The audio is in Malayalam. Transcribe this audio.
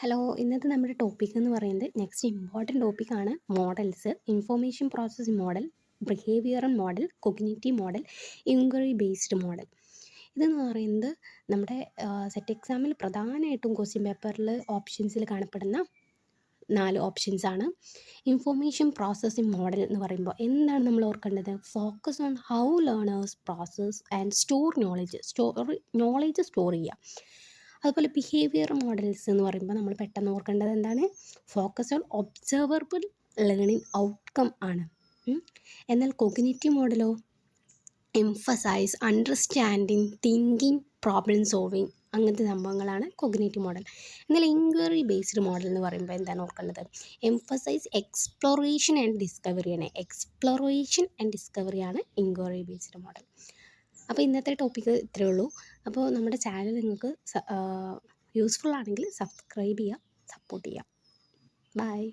ഹലോ, ഇന്നത്തെ നമ്മുടെ ടോപ്പിക് എന്ന് പറയുന്നത് നെക്സ്റ്റ് ഇമ്പോർട്ടൻറ്റ് ടോപ്പിക്കാണ് models, information processing model, behavioural model, cognitive model, inquiry based model. ഇതെന്ന് പറയുന്നത് നമ്മുടെ സെറ്റ് എക്സാമിൽ പ്രധാനമായിട്ടും ക്വസ്റ്റ്യൻ പേപ്പറിൽ ഓപ്ഷൻസിൽ കാണപ്പെടുന്ന 4 ഓപ്ഷൻസാണ്. ഇൻഫോർമേഷൻ പ്രോസസ്സിംഗ് മോഡൽ എന്ന് പറയുമ്പോൾ എന്താണ് നമ്മൾ ഓർക്കേണ്ടത്? Focus on how learners process and store knowledge store ചെയ്യുക. അതുപോലെ ബിഹേവിയർ മോഡൽസ് എന്ന് പറയുമ്പോൾ നമ്മൾ പെട്ടെന്ന് ഓർക്കേണ്ടത് എന്താണ്? Focus on observable learning outcome ആണ്. എന്നാൽ കൊഗ്നിറ്റീവ് മോഡലോ emphasise understanding, thinking, problem solving, അങ്ങനത്തെ സംഭവങ്ങളാണ് കൊഗ്നിറ്റീവ് മോഡൽ. എന്നാൽ ഇൻക്വയറി ബേസ്ഡ് മോഡൽ എന്ന് പറയുമ്പോൾ എന്താണ് ഓർക്കേണ്ടത്? എംഫസൈസ് എക്സ്പ്ലോറേഷൻ ആൻഡ് ഡിസ്കവറിയാണ് ഇൻക്വയറി ബേസ്ഡ് മോഡൽ. അപ്പോൾ ഇന്നത്തെ ടോപ്പിക്ക് ഇത്രയേ ഉള്ളൂ. അപ്പോൾ നമ്മുടെ ചാനൽ നിങ്ങൾക്ക് യൂസ്ഫുൾ ആണെങ്കിൽ സബ്സ്ക്രൈബ് ചെയ്യുക, സപ്പോർട്ട് ചെയ്യുക. ബൈ.